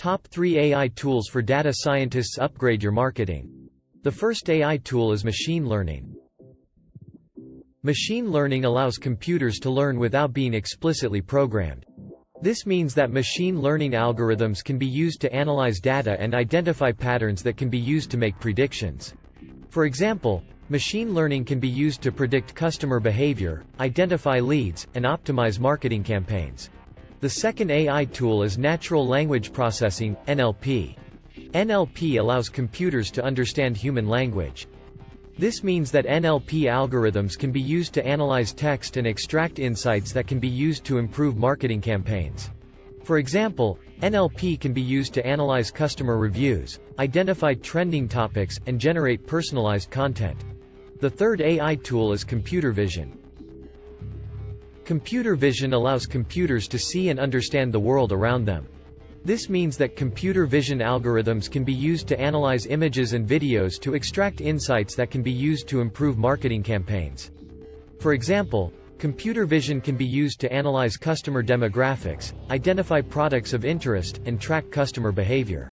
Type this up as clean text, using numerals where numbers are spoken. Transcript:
Top 3 AI tools for data scientists upgrade your marketing. The first AI tool is machine learning. Machine learning allows computers to learn without being explicitly programmed. This means that machine learning algorithms can be used to analyze data and identify patterns that can be used to make predictions. For example, machine learning can be used to predict customer behavior, identify leads, and optimize marketing campaigns. The second AI tool is natural language processing, NLP. NLP allows computers to understand human language. This means that NLP algorithms can be used to analyze text and extract insights that can be used to improve marketing campaigns. For example, NLP can be used to analyze customer reviews, identify trending topics, and generate personalized content. The third AI tool is computer vision. Computer vision allows computers to see and understand the world around them. This means that computer vision algorithms can be used to analyze images and videos to extract insights that can be used to improve marketing campaigns. For example, computer vision can be used to analyze customer demographics, identify products of interest, and track customer behavior.